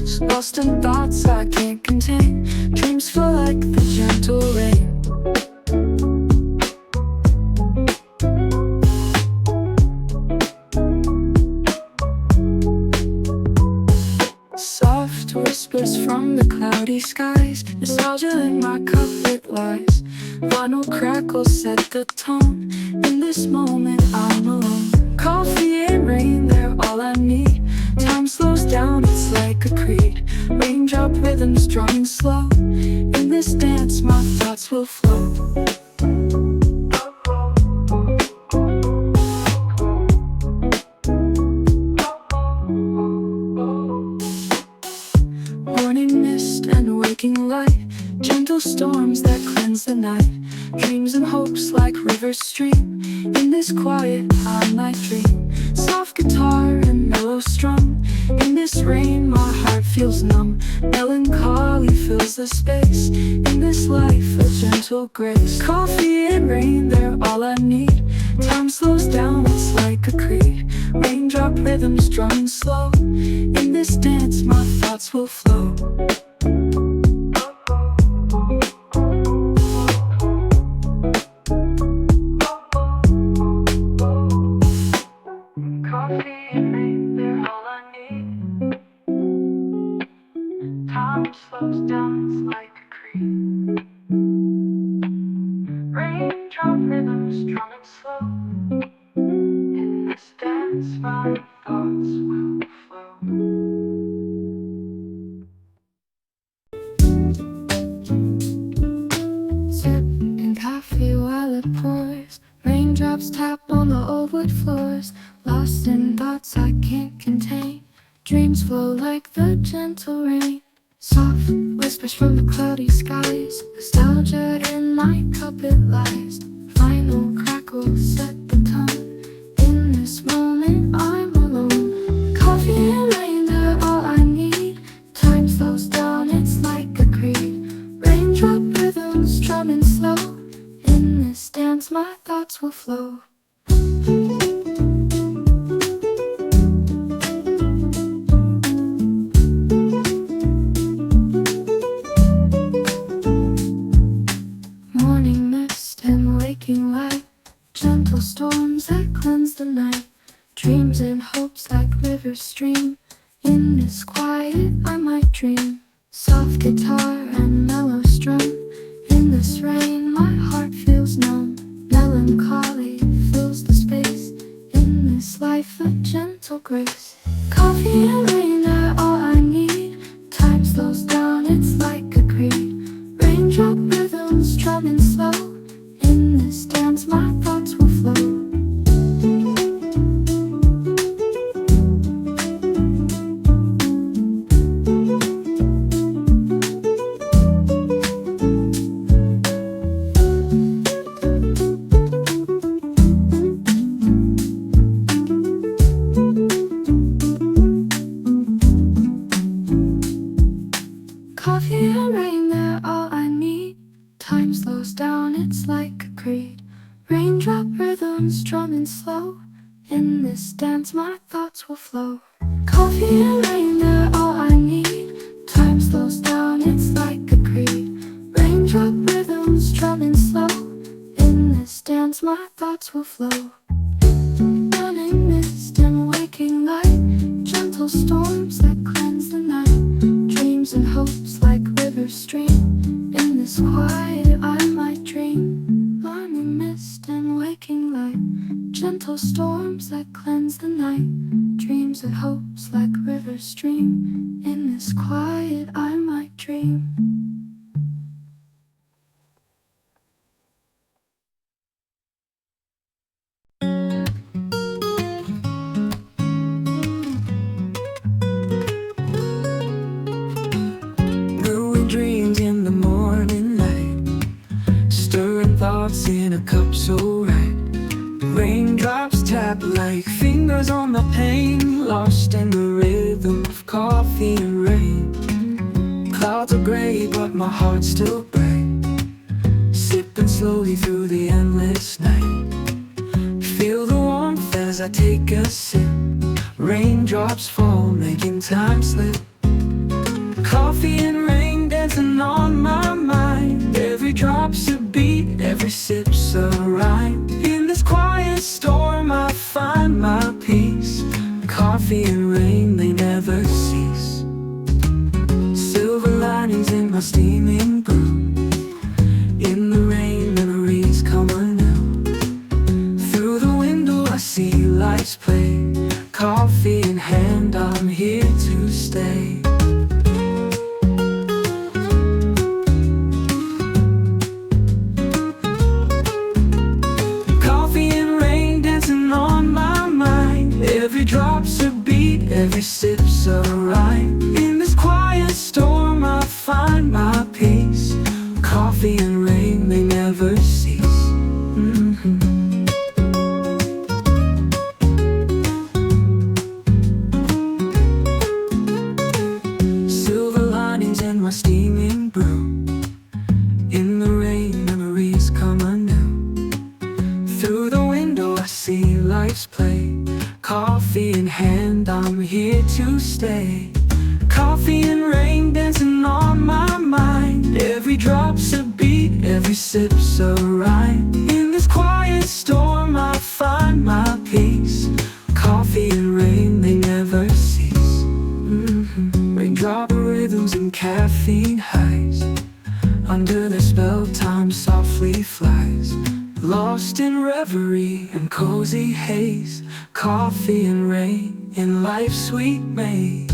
close, lost in thoughts I can't contain. Dreams flow like the gentle rain. Soft whispers from the cloudy skies, nostalgia in my cup it lies. Vinyl crackles set the tone. In this moment I'm alone. Coffee and rain, they're all I need. Time slows down, it's like a creed. Raindrop rhythms drumming slow. In this dance my thoughts will flow. Morning mist and waking light, gentle storms that cleanse the night. Dreams and hopes like rivers stream. In this quiet I might dream. Soft guitar and mellow strum. In this rain my heart feels numb. Melancholy fills the space. In this life a gentle grace. Coffee and rain, they're all I need. Time slows down, it's like a creed. Raindrop rhythms drumming slow. In this dance my thoughts will flow. Coffee and rain, they're all I need. Time slows down, it's like a creed. Raindrop rhythms drumming slow. In this dance my thoughts will flow. Sipping coffee while it pours. Raindrops tap on the old wood floors. Lost in thoughts I can't contain. Dreams flow like the gentle rain. Soft whispers from the cloudy skies. Nostalgia in my cup it lies. Final crackles set the tone. In this moment I'm alone. Coffee and rain, they're all I need. Time slows down, it's like a creed. Raindrop rhythms drumming slow. In this dance my thoughts will flow. Morning mist and waking light, gentle storms that cleanse the night. Dreams and hopes like rivers stream. In this quiet I might dream. Soft guitar and mellow strum. In this rain my heart feels numb. Melancholy fills the space. In this life a gentle grace. Coffee and rain are all I need. Time slows down, it's like a creed. Raindrop rhythms drumming slow. In this dance my thoughts will flow. Coffee and rain, they're all I need. Time slows down, it's like a creed. Raindrop rhythms drumming slow. In this dance my thoughts will flow. Coffee and rain, they're all I need. Time slows down, it's like a creed. Raindrop rhythms drumming slow. In this dance my thoughts will flow. Morning mist and waking light, gentle storms that cleanse the night. Dreams and hopes like rivers stream. In this quiet I might dream. Morning mist and waking light, gentle storms that cleanse the night. Dreams and hopes like rivers stream. In this quiet I might dream. Dreams in the morning light, stirring thoughts in a cup so right. Raindrops tap like fingers on the pane, lost in the rhythm of coffee and rain. Clouds are gray but my heart's still bright, sipping slowly through the endless night. Feel the warmth as I take a sip. Raindrops fall, making time slip. Coffee and rain dancing on my mind. Every drop's a beat, every sip's a rhyme. In this quiet storm I find my peace. Coffee and rain, they never cease. Silver linings in my steaming brew. In the rain, memories come anew. Through the window I see lights play. Coffee in hand, I'm here to stay. Coffee and rain dancing on my mind. Every drop's a beat, every sip's a rhyme. In this quiet storm I find my peace. Coffee and rain, they never cease. Silver linings in my steaming brew. In the rain, memories come anew. Through the window I see lights play. Coffee in hand, I'm here to stay. Coffee and rain dancing on my mind. Every drop's a beat, every sip's a rhyme. In this quiet storm I find my peace. Coffee and rain, they never cease. Raindrop rhythms and caffeine highs. Under their spell time softly flies. Lost in reverie and cozy haze. Coffee and rain in life's sweet maze.